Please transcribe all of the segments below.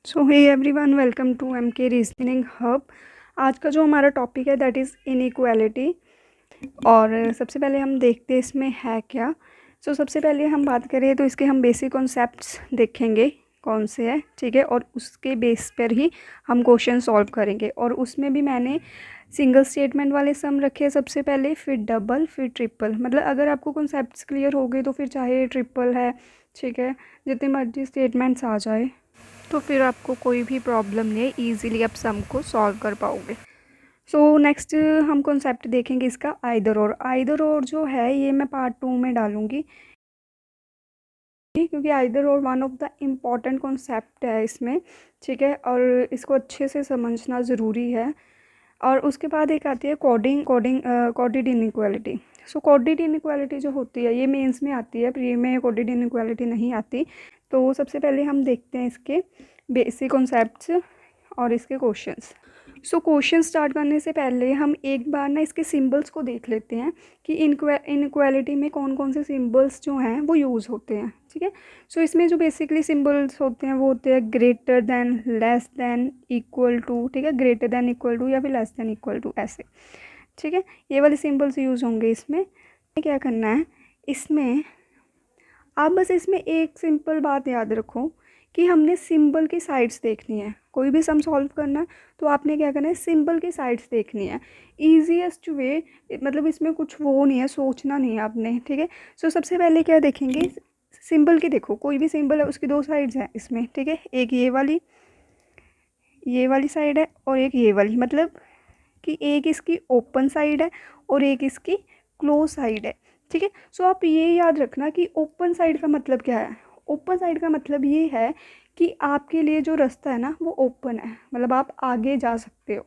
So hey everyone, welcome to M K reasoning hub. आज का जो हमारा टॉपिक है दैट इज़ इनइक्वालिटी। और सबसे पहले हम देखते हैं इसमें है क्या। सबसे पहले हम बात करें तो इसके हम बेसिक कॉन्सेप्ट्स देखेंगे कौन से है, ठीक है। और उसके बेस पर ही हम क्वेश्चन सॉल्व करेंगे। और उसमें भी मैंने सिंगल स्टेटमेंट वाले सम रखे हैं सबसे पहले, फिर डबल, फिर ट्रिपल। मतलब अगर आपको कॉन्सेप्ट्स क्लियर हो गए तो फिर चाहे ट्रिपल है, ठीक है, जितने मर्जी स्टेटमेंट्स आ जाए तो फिर आपको कोई भी प्रॉब्लम नहीं है, ईजिली आप सम को सॉल्व कर पाओगे। नेक्स्ट हम कॉन्सेप्ट देखेंगे इसका आइदर और। आइदर और जो है ये मैं पार्ट 2 में डालूंगी, क्योंकि आइदर और one of the important concept है इसमें, ठीक है। और इसको अच्छे से समझना ज़रूरी है। और उसके बाद एक आती है कोडिड इनइक्वालिटी। कोडिड इनइक्वालिटी जो होती है ये मेंस में आती है, प्री में कोडिड इनइक्वालिटी नहीं आती। तो सबसे पहले हम देखते हैं इसके बेसिक कॉन्सेप्ट्स और इसके क्वेश्चंस। क्वेश्चन स्टार्ट करने से पहले हम एक बार ना इसके सिंबल्स को देख लेते हैं कि इनइक्वालिटी में कौन कौन से सिंबल्स जो हैं वो यूज़ होते हैं, ठीक है। इसमें जो बेसिकली सिंबल्स होते हैं वो होते हैं greater than, less than, equal to, ठीक है, ग्रेटर देन इक्वल टू या फिर लेस देन इक्वल टू, ऐसे, ठीक है। ये वाले सिंबल्स यूज़ होंगे इसमें। क्या करना है इसमें, आप बस इसमें एक सिंपल बात याद रखो कि हमने सिंबल की साइड्स देखनी है। कोई भी सम सॉल्व करना है तो आपने क्या करना है, सिंबल की साइड्स देखनी है। ईजीएस्ट वे, मतलब इसमें कुछ वो नहीं है, सोचना नहीं है आपने, ठीक है। सबसे पहले क्या देखेंगे, सिंबल की देखो, कोई भी सिंबल है उसकी दो साइड्स हैं इसमें, ठीक है। एक ये वाली साइड है और एक ये वाली, मतलब कि एक इसकी ओपन साइड है और एक इसकी क्लोज साइड है, ठीक है। आप ये याद रखना कि ओपन साइड का मतलब क्या है। ओपन साइड का मतलब ये है कि आपके लिए जो रास्ता है ना वो ओपन है, मतलब आप आगे जा सकते हो,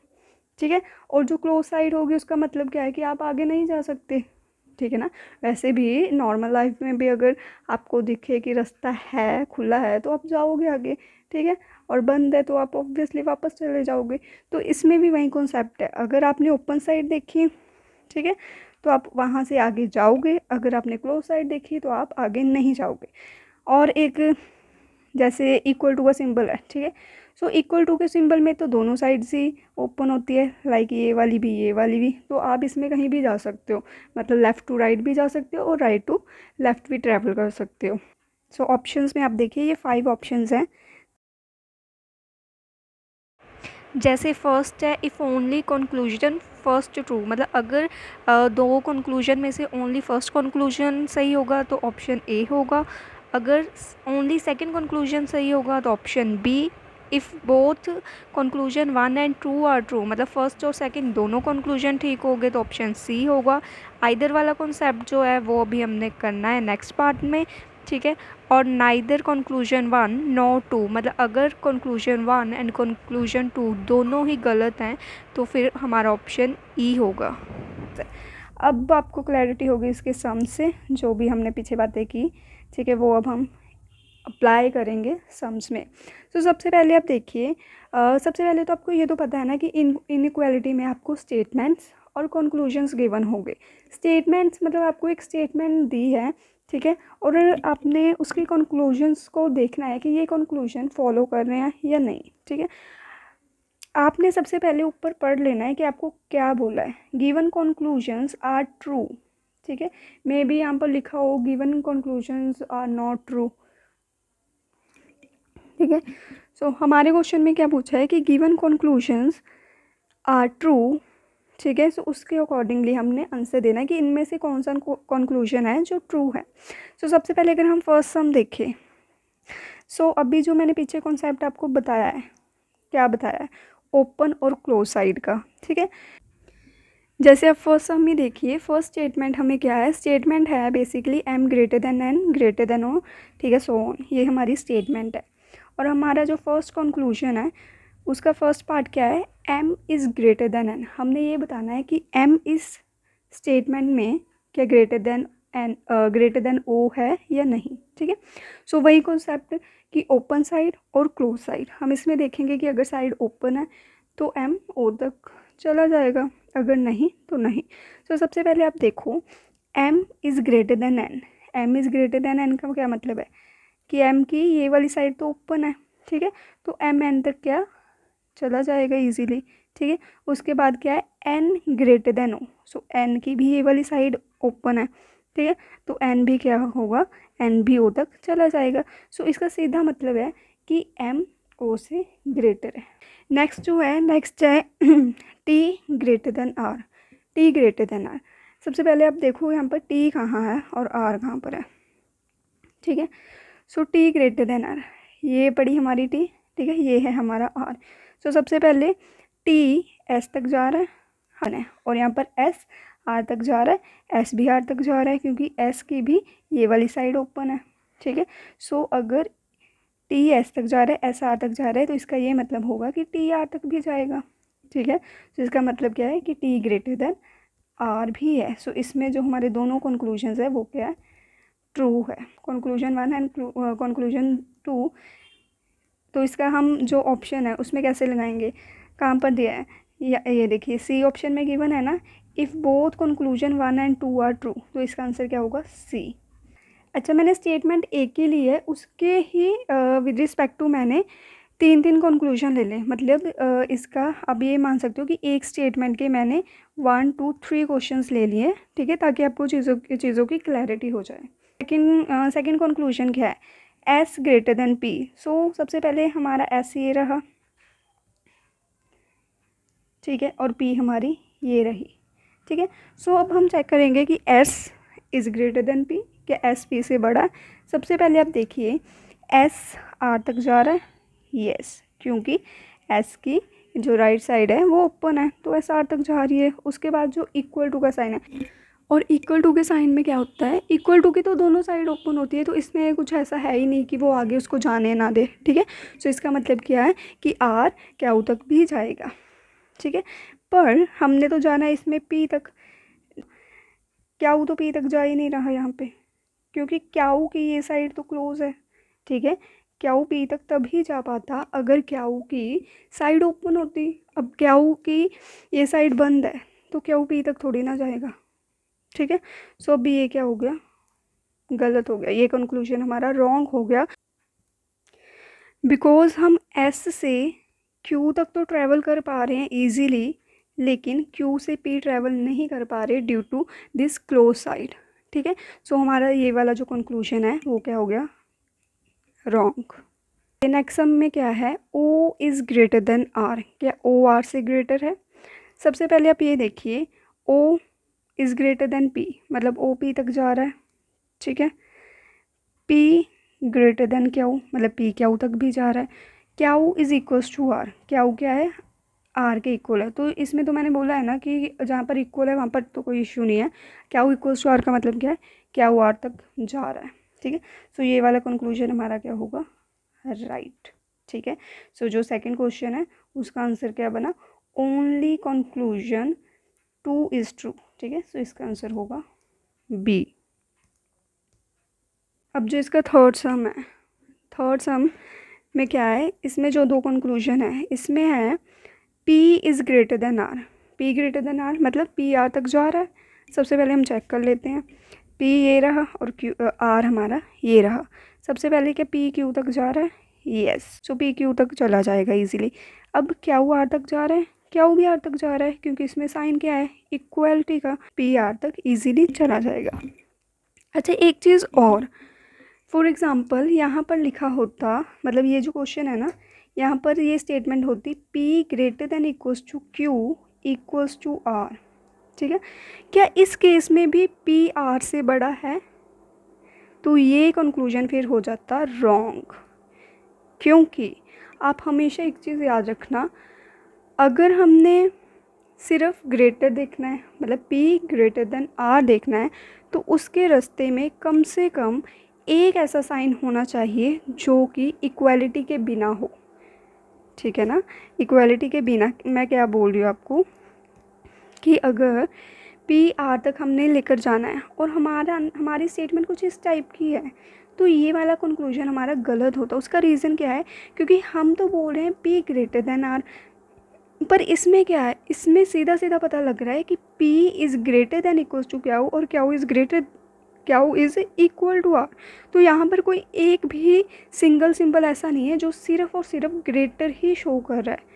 ठीक है। और जो क्लोज साइड होगी उसका मतलब क्या है कि आप आगे नहीं जा सकते, ठीक है ना। वैसे भी नॉर्मल लाइफ में भी अगर आपको दिखे कि रास्ता है, खुला है, तो आप जाओगे आगे, ठीक है। और बंद है तो आप ऑब्वियसली वापस चले जाओगे। तो इसमें भी वही कॉन्सेप्ट है, अगर आपने ओपन साइड देखी, ठीक है, तो आप वहाँ से आगे जाओगे। अगर आपने क्लोज साइड देखी तो आप आगे नहीं जाओगे। और एक जैसे इक्वल टू का सिंबल है, ठीक है। इक्वल टू के सिंबल में तो दोनों साइड्स ही ओपन होती है, लाइक ये वाली भी ये वाली भी। तो आप इसमें कहीं भी जा सकते हो, मतलब लेफ़्ट टू राइट भी जा सकते हो और राइट टू लेफ़्ट भी ट्रैवल कर सकते हो। ऑप्शंस में आप देखिए ये 5 ऑप्शंस हैं। जैसे फर्स्ट है, if only conclusion first true, मतलब अगर दो कंक्लूजन में से ओनली फर्स्ट कंक्लूजन सही होगा तो ऑप्शन ए होगा। अगर ओनली सेकंड कंक्लूजन सही होगा तो option B. If both conclusion 1 and 2 are true, मतलब फर्स्ट और सेकंड दोनों कंक्लूजन ठीक हो गए तो ऑप्शन सी होगा। आइदर वाला कॉन्सेप्ट जो है वो अभी हमने करना है नेक्स्ट पार्ट में, ठीक है। और नाइदर कंक्लूजन 1 नो 2, मतलब अगर कंक्लूजन 1 एंड कंक्लूजन 2 दोनों ही गलत हैं तो फिर हमारा ऑप्शन ई होगा। अब आपको क्लैरिटी होगी इसके सम से, जो भी हमने पीछे बातें की, ठीक है, वो अब हम अप्लाई करेंगे सम्स में। सबसे पहले आप देखिए, सबसे पहले तो आपको ये तो पता है ना कि इनइक्वालिटी में आपको स्टेटमेंट्स और कंक्लूजन्स गिवन हो गए। स्टेटमेंट्स मतलब आपको एक स्टेटमेंट दी है, ठीक है, और आपने उसके कंक्लूजन्स को देखना है कि ये कंक्लूजन फॉलो कर रहे हैं या नहीं, ठीक है। आपने सबसे पहले ऊपर पढ़ लेना है कि आपको क्या बोला है, गिवन कंक्लूजन्स आर ट्रू, ठीक है। मे बी यहाँ पर लिखा हो given conclusions are not true, ठीक है। हमारे क्वेश्चन में क्या पूछा है कि गिवन कंक्लूजन्स आर ट्रू, ठीक है। उसके अकॉर्डिंगली हमने आंसर देना है कि इनमें से कौन सा कंक्लूजन है जो ट्रू है। सबसे पहले अगर हम फर्स्ट सम देखें, अभी जो मैंने पीछे कॉन्सेप्ट आपको बताया है, क्या बताया है, ओपन और क्लोज साइड का, ठीक है। जैसे अब फर्स्ट सम में देखिए, फर्स्ट स्टेटमेंट हमें क्या है, स्टेटमेंट है basically M greater than N greater than O, ठीक है, सो ऑन, ये हमारी स्टेटमेंट है। और हमारा जो फर्स्ट कंक्लूजन है उसका फर्स्ट पार्ट क्या है, M is greater than N. हमने ये बताना है कि एम इस स्टेटमेंट में क्या greater than N, greater than O है या नहीं, ठीक है। वही कॉन्सेप्ट कि ओपन साइड और क्लोज साइड, हम इसमें देखेंगे कि अगर साइड ओपन है तो एम ओ तक चला जाएगा, अगर नहीं तो नहीं। सबसे पहले आप देखो, M is greater than N. M is greater than N का क्या मतलब है कि एम की ये वाली साइड तो ओपन है, ठीक है। तो एम एन तक क्या चला जाएगा इजीली, ठीक है। उसके बाद क्या है, एन ग्रेटर देन ओ, सो एन की भी ये वाली साइड ओपन है, ठीक है। तो एन भी क्या होगा, एन भी ओ तक चला जाएगा। सो इसका सीधा मतलब है कि एम ओ से ग्रेटर है। नेक्स्ट है T greater than R, T greater than R. सबसे पहले आप देखो यहाँ पर टी कहाँ है और आर कहाँ पर है, ठीक है। So T greater than are, ये पड़ी हमारी टी, ठीक है, ये है हमारा आर। सो सबसे पहले टी एस तक जा रहा है और यहाँ पर एस आर तक जा रहा है, एस भी आर तक जा रहा है क्योंकि एस की भी ये वाली साइड ओपन है, ठीक है। सो अगर टी एस तक जा रहा है, एस आर तक जा रहा है, तो इसका ये मतलब होगा कि टी आर तक भी जाएगा, ठीक है। तो इसका मतलब क्या है कि टी ग्रेटर देन आर भी है। सो इसमें जो हमारे दोनों कंक्लूजन्स है वो क्या है, ट्रू है। Conclusion 1 and conclusion 2। तो इसका हम जो ऑप्शन है उसमें कैसे लगाएंगे, कहाँ पर दिया है, ये देखिए सी ऑप्शन में गिवन है ना, if both conclusion 1 and 2 are true, तो इसका आंसर क्या होगा, सी। अच्छा, मैंने स्टेटमेंट एक के लिए उसके ही विद रिस्पेक्ट टू मैंने 3 कंक्लूजन ले लें, मतलब इसका अब ये मान सकते हो कि एक स्टेटमेंट के मैंने 1 2 3 क्वेश्चंस ले लिए, ठीक है, ताकि आपको चीज़ों की क्लैरिटी हो जाए। सेकंड कंक्लूजन क्या है, एस ग्रेटर देन पी। सो सबसे पहले हमारा एस ये रहा, ठीक है, और पी हमारी ये रही, ठीक है। सो अब हम चेक करेंगे कि S is greater than P, क्या एस पी से बड़ा है। सबसे पहले आप देखिए एस आर तक जा रहा है, यस, क्योंकि एस की जो राइट साइड है वो ओपन है, तो एस आर तक जा रही है। उसके बाद जो इक्वल टू का साइन है, और इक्वल टू के साइन में क्या होता है, इक्वल टू की तो दोनों साइड ओपन होती है, तो इसमें कुछ ऐसा है ही नहीं कि वो आगे उसको जाने ना दे, ठीक है। सो इसका मतलब क्या है कि आर क्यू तक भी जाएगा, ठीक है। पर हमने तो जाना है इसमें पी तक, क्यू तो पी तक जा ही नहीं रहा यहाँ पे, क्योंकि क्यू की ये साइड तो क्लोज है, ठीक है। क्यू पी तक तभी जा पाता अगर क्यू की साइड ओपन होती। अब क्यू की ये साइड बंद है तो क्यू पी तक थोड़ी ना जाएगा, ठीक है। सो अभी ये क्या हो गया, गलत हो गया, ये कंक्लूजन हमारा रॉन्ग हो गया, बिकॉज हम एस से क्यू तक तो ट्रैवल कर पा रहे हैं ईजीली, लेकिन क्यू से पी ट्रैवल नहीं कर पा रहे due to this close side, ठीक है। सो हमारा ये वाला जो कंक्लूजन है वो क्या हो गया, रॉन्ग। नेक्स्ट सम में क्या है, O is greater than R, क्या ओ आर से ग्रेटर है। सबसे पहले आप ये देखिए O is greater than P, मतलब ओ पी तक जा रहा है, ठीक है। पी ग्रेटर देन क्यू, मतलब पी क्यू तक भी जा रहा है। Q is equals to R, Q क्या है, आर के इक्वल है। तो इसमें तो मैंने बोला है ना कि जहाँ पर इक्वल है वहाँ पर तो कोई इशू नहीं है। क्यू इक्वल्स टू आर का मतलब क्या है, क्यू आर तक जा रहा है, ठीक है। सो ये वाला कंक्लूजन हमारा क्या होगा, राइट, ठीक है। सो जो सेकंड क्वेश्चन है उसका आंसर क्या बना, ओनली कंक्लूजन 2 इज़ ट्रू, ठीक है। सो इसका आंसर होगा बी। अब जो इसका थर्ड सम है, थर्ड सम में क्या है, इसमें जो 2 कंक्लूजन है इसमें है P is greater than R, P greater than R मतलब P आर तक जा रहा है। सबसे पहले हम चेक कर लेते हैं, P ये रहा और Q आर हमारा ये रहा। सबसे पहले क्या P Q तक जा रहा है, यस, सो P Q तक चला जाएगा इजीली। अब Q आर तक जा रहा है, Q भी आर तक जा रहा है, क्योंकि इसमें साइन क्या है, इक्वलिटी का, P आर तक इजीली चला जाएगा। अच्छा, एक चीज़ और, फॉर एग्ज़ाम्पल यहाँ पर लिखा होता, मतलब ये जो क्वेश्चन है ना, यहाँ पर ये स्टेटमेंट होती P greater than equals to Q equals to R, ठीक है। क्या इस केस में भी P R से बड़ा है, तो ये कंक्लूजन फिर हो जाता रॉन्ग, क्योंकि आप हमेशा एक चीज़ याद रखना, अगर हमने सिर्फ ग्रेटर देखना है, मतलब P ग्रेटर देन R देखना है, तो उसके रास्ते में कम से कम एक ऐसा साइन होना चाहिए जो कि इक्वालिटी के बिना हो, ठीक है ना। इक्वालिटी के बिना मैं क्या बोल रही हूँ आपको, कि अगर पी आर तक हमने लेकर जाना है और हमारी स्टेटमेंट कुछ इस टाइप की है, तो ये वाला कंक्लूजन हमारा गलत होता है। उसका रीज़न क्या है, क्योंकि हम तो बोल रहे हैं पी ग्रेटर देन आर, पर इसमें क्या है, इसमें सीधा सीधा पता लग रहा है कि P is greater than equals to Q और Q is greater Q is equal to R. तो यहाँ पर कोई एक भी सिंगल सिंबल ऐसा नहीं है जो सिर्फ और सिर्फ ग्रेटर ही शो कर रहा है।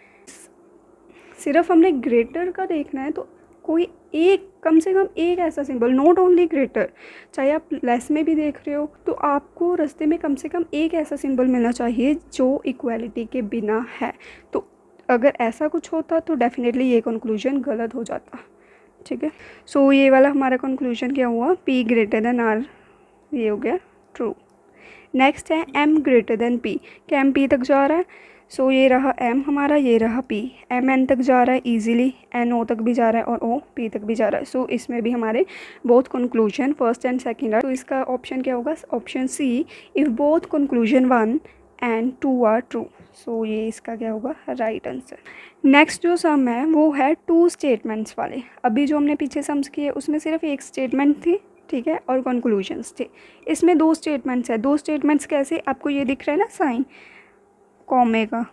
सिर्फ हमने ग्रेटर का देखना है तो कोई एक, कम से कम एक ऐसा सिंबल, नॉट ओनली ग्रेटर, चाहे आप लेस में भी देख रहे हो तो आपको रास्ते में कम से कम एक ऐसा सिंबल मिलना चाहिए जो इक्वालिटी के बिना है। तो अगर ऐसा कुछ होता तो डेफिनेटली ये कंक्लूजन गलत हो जाता। ठीक है, सो ये वाला हमारा कंक्लूजन क्या हुआ, P ग्रेटर देन R, ये हो गया ट्रू। नेक्स्ट है M ग्रेटर देन P, क्या M P तक जा रहा है, सो ये रहा M हमारा, ये रहा P, M N तक जा रहा है ईजिली, N O तक भी जा रहा है और O P तक भी जा रहा है। सो इसमें भी हमारे both conclusion first and second है। तो इसका ऑप्शन क्या होगा, option C, if both conclusion 1 and 2 are true. So ये इसका क्या होगा, राइट आंसर। नेक्स्ट जो सम है वो है 2 स्टेटमेंट्स वाले। अभी जो हमने पीछे सम्स किए उसमें सिर्फ एक स्टेटमेंट थी, ठीक है, और कंक्लूजन्स थे। इसमें 2 स्टेटमेंट्स है। 2 स्टेटमेंट्स कैसे, आपको ये दिख रहा है ना साइन कॉमे का,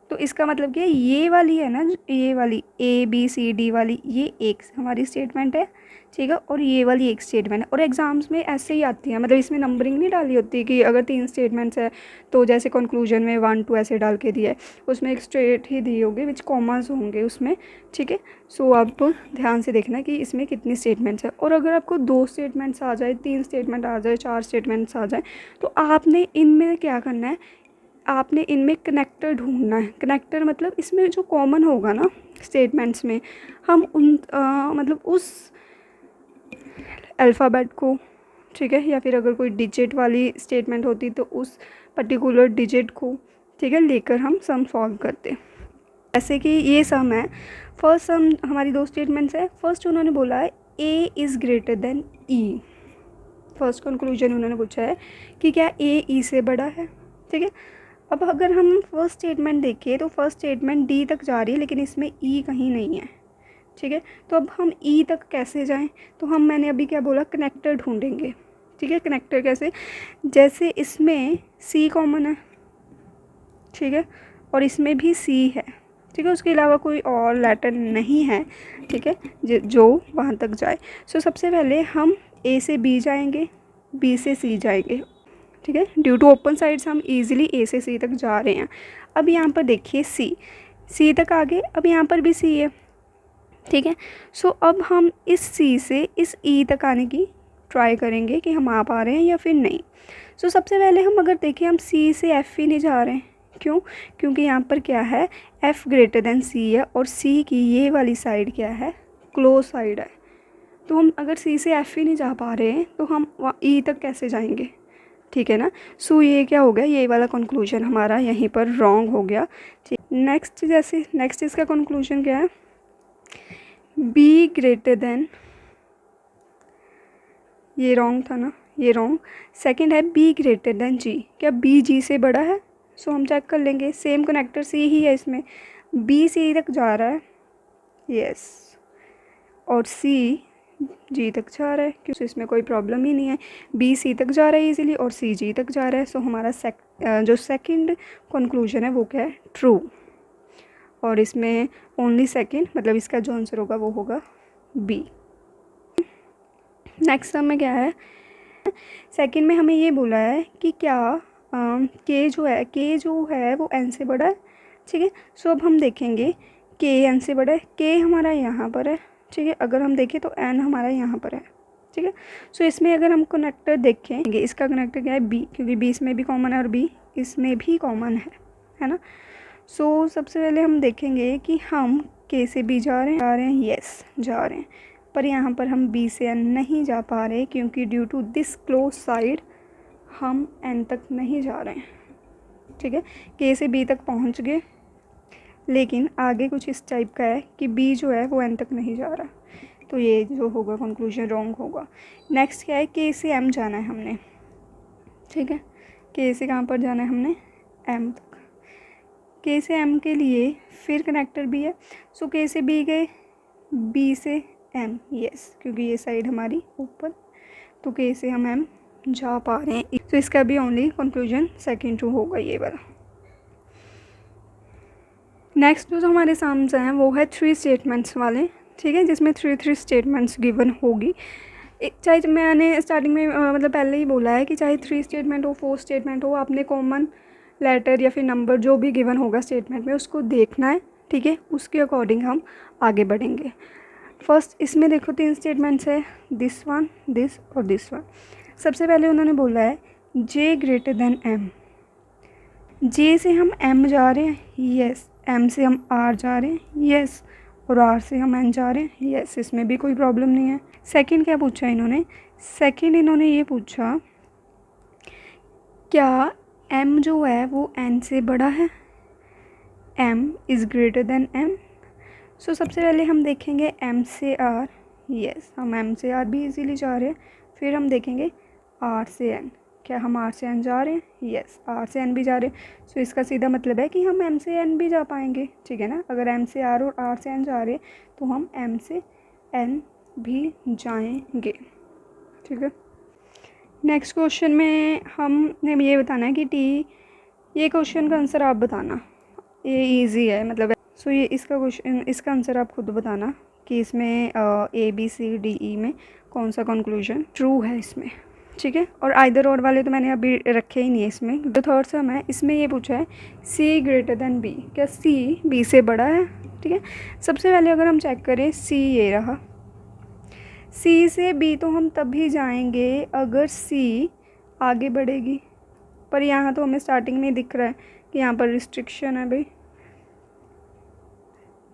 तो इसका मतलब क्या है, ये वाली है ना, ये वाली ABCD वाली, ये एक हमारी स्टेटमेंट है, ठीक है, और ये वाली एक स्टेटमेंट है। और एग्ज़ाम्स में ऐसे ही आती है, मतलब इसमें नंबरिंग नहीं डाली होती कि अगर 3 स्टेटमेंट्स है तो जैसे कंक्लूजन में 1 2 ऐसे डाल के दिया है, उसमें एक स्ट्रेट ही दी होगी विच कॉमास होंगे उसमें। ठीक है, सो आप ध्यान से देखना कि इसमें कितनी स्टेटमेंट्स है। और अगर आपको 2 स्टेटमेंट्स आ जाए, 3 स्टेटमेंट आ जाए, 4 स्टेटमेंट्स आ जाए, तो आपने इनमें क्या करना है, आपने इनमें कनेक्टर ढूंढना है। कनेक्टर मतलब इसमें जो कॉमन होगा ना स्टेटमेंट्स में, हम उन मतलब उस अल्फ़ाबेट को, ठीक है, या फिर अगर कोई डिजिट वाली स्टेटमेंट होती तो उस पर्टिकुलर डिजिट को, ठीक है, लेकर हम सम सॉल्व करते। जैसे कि ये सम है, फर्स्ट सम हमारी 2 स्टेटमेंट्स है। फर्स्ट उन्होंने बोला है A is greater then E। First conclusion उन्होंने पूछा है कि क्या A E से बड़ा है। ठीक है, अब अगर हम फर्स्ट स्टेटमेंट देखें तो फर्स्ट स्टेटमेंट D तक जा रही है लेकिन इसमें E कहीं नहीं है। ठीक है, तो अब हम E तक कैसे जाएं, तो हम, मैंने अभी क्या बोला, कनेक्टर ढूंढेंगे। ठीक है, कनेक्टर कैसे, जैसे इसमें C कॉमन है, ठीक है, और इसमें भी C है, ठीक है, उसके अलावा कोई और लेटर नहीं है, ठीक है, जो वहाँ तक जाए। सो सबसे पहले हम A से B जाएंगे, B से C जाएंगे। ठीक है, ड्यू टू ओपन साइड्स हम इजीली A से C तक जा रहे हैं। अब यहाँ पर देखिए C तक आगे, अब यहाँ पर भी C है। ठीक है, सो अब हम इस C से इस E तक आने की ट्राई करेंगे कि हम आ पा रहे हैं या फिर नहीं। सो सबसे पहले हम अगर देखें, हम C से F ही नहीं जा रहे हैं। क्यों, क्योंकि यहाँ पर क्या है, F ग्रेटर देन C है और C की ये वाली साइड क्या है, क्लोज साइड है। तो हम अगर C से F ही नहीं जा पा रहे हैं तो हम E तक कैसे जाएंगे। ठीक है ना, सो ये क्या हो गया, ये वाला कंक्लूजन हमारा यहीं पर रॉन्ग हो गया। ठीक, नेक्स्ट जैसे नेक्स्ट इसका कंक्लूजन क्या है, B ग्रेटर देन, ये रॉन्ग था ना, ये रॉन्ग। सेकंड है B ग्रेटर देन G, क्या B G से बड़ा है। सो हम चेक कर लेंगे, सेम कनेक्टर C ही है इसमें, B C तक जा रहा है, यस, और C G तक जा रहा है, क्योंकि इसमें कोई प्रॉब्लम ही नहीं है। B C तक जा रहा है इजीली और C G तक जा रहा है। सो हमारा जो सेकंड कंक्लूजन है वो क्या है, ट्रू। और इसमें ओनली सेकंड, मतलब इसका जो आंसर होगा वो होगा B। नेक्स्ट सम में क्या है, सेकंड में हमें ये बोला है कि क्या K जो है वो N से बड़ा है। ठीक है, सो अब हम देखेंगे K N से बड़ा है, K हमारा यहाँ पर है, ठीक है, अगर हम देखें तो N हमारा यहाँ पर है। ठीक है, सो इसमें अगर हम कनेक्टर देखेंगे, इसका कनेक्टर क्या है, B, क्योंकि B इसमें भी कॉमन है और B इसमें भी कॉमन है ना। सो सबसे पहले हम देखेंगे कि हम K से B जा रहे हैं, यस जा रहे हैं, पर यहाँ पर हम B से N नहीं जा पा रहे क्योंकि due to this close side हम N तक नहीं जा रहे हैं। ठीक है, K से B तक पहुँच गए लेकिन आगे कुछ इस टाइप का है कि B जो है वो N तक नहीं जा रहा, तो ये जो होगा कंक्लूजन रॉन्ग होगा। नेक्स्ट क्या है, K से M जाना है हमने। ठीक है, K से कहाँ पर जाना है हमने, M तक। K से M के लिए फिर कनेक्टर B है, सो K से B गए, B से M, यस, क्योंकि ये साइड हमारी ऊपर, तो K से हम M जा पा रहे हैं। तो इसका भी ओनली कंक्लूजन सेकंड ट्रू होगा, ये वाला। नेक्स्ट जो हमारे सामने हैं वो है 3 स्टेटमेंट्स वाले। ठीक है, जिसमें 3 स्टेटमेंट्स गिवन होगी। चाहे मैंने स्टार्टिंग में मतलब पहले ही बोला है कि चाहे 3 स्टेटमेंट हो 4 स्टेटमेंट हो, आपने कॉमन लेटर या फिर नंबर जो भी गिवन होगा स्टेटमेंट में उसको देखना है, ठीक है, उसके अकॉर्डिंग हम आगे बढ़ेंगे। फर्स्ट इसमें देखो 3 स्टेटमेंट्स है, दिस वन, दिस और दिस वन। सबसे पहले उन्होंने बोला है जे ग्रेटर देन एम। जे से हम एम जा रहे हैं, यस। एम से हम आर जा रहे हैं, यस। और आर से हम एन जा रहे हैं, यस। इसमें भी कोई प्रॉब्लम नहीं है। सेकंड क्या पूछा इन्होंने? सेकंड इन्होंने ये पूछा क्या एम जो है वो एन से बड़ा है, M is greater than M. So सबसे पहले हम देखेंगे एम से आर, यस हम एम से आर भी इजीली जा रहे हैं। फिर हम देखेंगे आर से एन, क्या हम आर से एन जा रहे हैं, यस आर से एन भी जा रहे हैं। सो इसका सीधा मतलब है कि हम एम से एन भी जा पाएंगे, ठीक है ना। अगर एम से आर और आर से एन जा रहे हैं तो हम एम से एन भी जाएंगे, ठीक है। नेक्स्ट क्वेश्चन में हमने ये बताना है कि टी, ये क्वेश्चन का आंसर आप बताना, ये इजी है मतलब। सो ये इसका क्वेश्चन, इसका आंसर आप खुद बताना कि इसमें A B C D E में कौन सा कंक्लूजन ट्रू है इसमें, ठीक है। और आइदर और वाले तो मैंने अभी रखे ही नहीं है इसमें। जो थर्ड सम है इसमें ये पूछा है सी ग्रेटर देन बी, क्या सी बी से बड़ा है, ठीक है। सबसे पहले अगर हम चेक करें सी ये रहा, सी से बी तो हम तभी जाएंगे अगर सी आगे बढ़ेगी, पर यहाँ तो हमें स्टार्टिंग में दिख रहा है कि यहाँ पर रिस्ट्रिक्शन है भाई,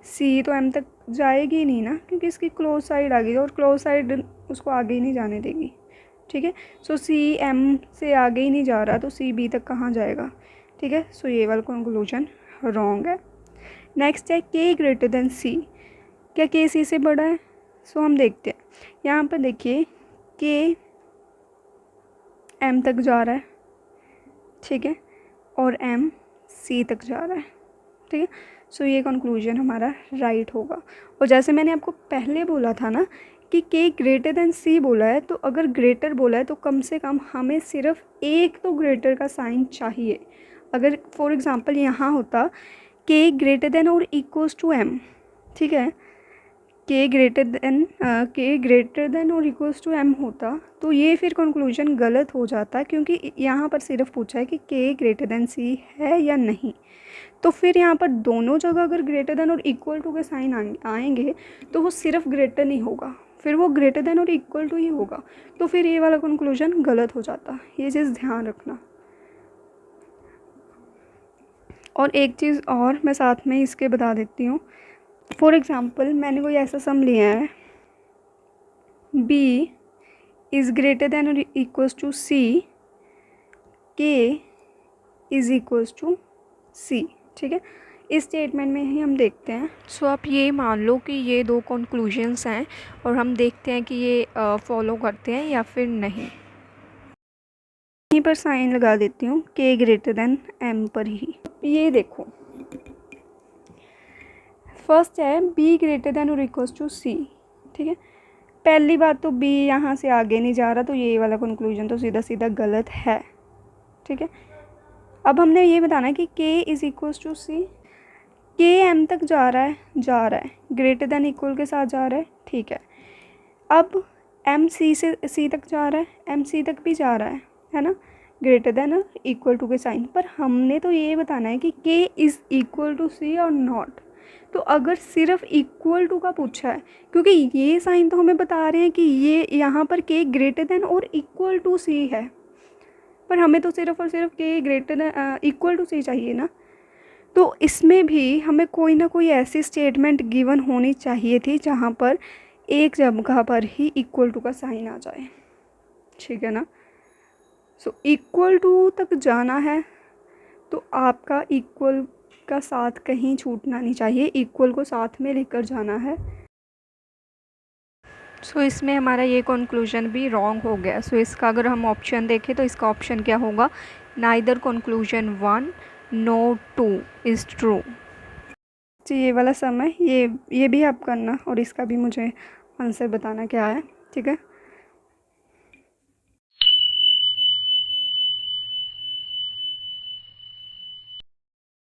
सी तो एम तक जाएगी नहीं ना, क्योंकि इसकी क्लोज साइड आ गई और क्लोज साइड उसको आगे ही नहीं जाने देगी, ठीक है। सो सी एम से आगे ही नहीं जा रहा तो सी बी तक कहाँ जाएगा, ठीक है। सो ये वाला कंक्लूजन रॉन्ग है। नेक्स्ट है के ग्रेटर देन सी, क्या के सी से बड़ा है? सो हम देखते हैं, यहाँ पर देखिए के एम तक जा रहा है, ठीक है, और एम सी तक जा रहा है, ठीक है। सो ये कंक्लूजन हमारा राइट होगा। और जैसे मैंने आपको पहले बोला था ना कि के ग्रेटर देन सी बोला है, तो अगर ग्रेटर बोला है तो कम से कम हमें सिर्फ एक तो ग्रेटर का साइन चाहिए। अगर फॉर एग्ज़ाम्पल यहाँ होता के ग्रेटर देन और इक्वल्स टू एम, ठीक है, के ग्रेटर देन और इक्वल्स टू एम होता तो ये फिर कंक्लूजन गलत हो जाता, क्योंकि यहाँ पर सिर्फ पूछा है कि के ग्रेटर देन सी है या नहीं। तो फिर यहाँ पर दोनों जगह अगर ग्रेटर देन और इक्वल टू के साइन आएंगे तो वो सिर्फ ग्रेटर नहीं होगा, फिर वो ग्रेटर देन और इक्वल टू ही होगा, तो फिर ये वाला कंक्लूजन गलत हो जाता। ये चीज़ ध्यान रखना। और एक चीज़ और मैं साथ में इसके बता देती हूँ। फॉर एग्ज़ाम्पल मैंने कोई ऐसा सम लिया है b इज़ ग्रेटर देन और equals to c, k is equals to c, ठीक है। इस स्टेटमेंट में ही हम देखते हैं। सो आप ये मान लो कि ये दो कंक्लूजन्स हैं और हम देखते हैं कि ये फॉलो करते हैं या फिर नहीं। यहीं पर साइन लगा देती हूँ k ग्रेटर देन m पर ही। ये देखो फर्स्ट है b ग्रेटर देन और इक्वल्स टू c, ठीक है। पहली बात तो b यहाँ से आगे नहीं जा रहा, तो ये वाला कंक्लूजन तो सीधा सीधा गलत है, ठीक है। अब हमने ये बताना है कि k is equals to c, k m तक जा रहा है ग्रेटर देन इक्वल के साथ जा रहा है, ठीक है। अब m c से c तक जा रहा है, m c तक भी जा रहा है ना, ग्रेटर देन इक्वल टू के साइन पर। हमने तो ये बताना है कि k is equal to c और नॉट। तो अगर सिर्फ इक्वल टू का पूछा है, क्योंकि ये साइन तो हमें बता रहे हैं कि ये यहाँ पर k ग्रेटर देन और इक्वल टू c है, पर हमें तो सिर्फ और सिर्फ k greater than equal to c चाहिए ना। तो इसमें भी हमें कोई ना कोई ऐसी स्टेटमेंट गिवन होनी चाहिए थी जहाँ पर एक जगह पर ही इक्वल टू का साइन आ जाए, ठीक है ना। सो इक्वल टू तक जाना है तो आपका इक्वल का साथ कहीं छूटना नहीं चाहिए, इक्वल को साथ में लेकर जाना है। सो इसमें हमारा ये कंक्लूजन भी रॉन्ग हो गया। सो इसका अगर हम ऑप्शन देखें तो इसका ऑप्शन क्या होगा, neither conclusion 1 no 2 is true. तो ये वाला सम है, ये भी आप करना और इसका भी मुझे आंसर बताना क्या है, ठीक है।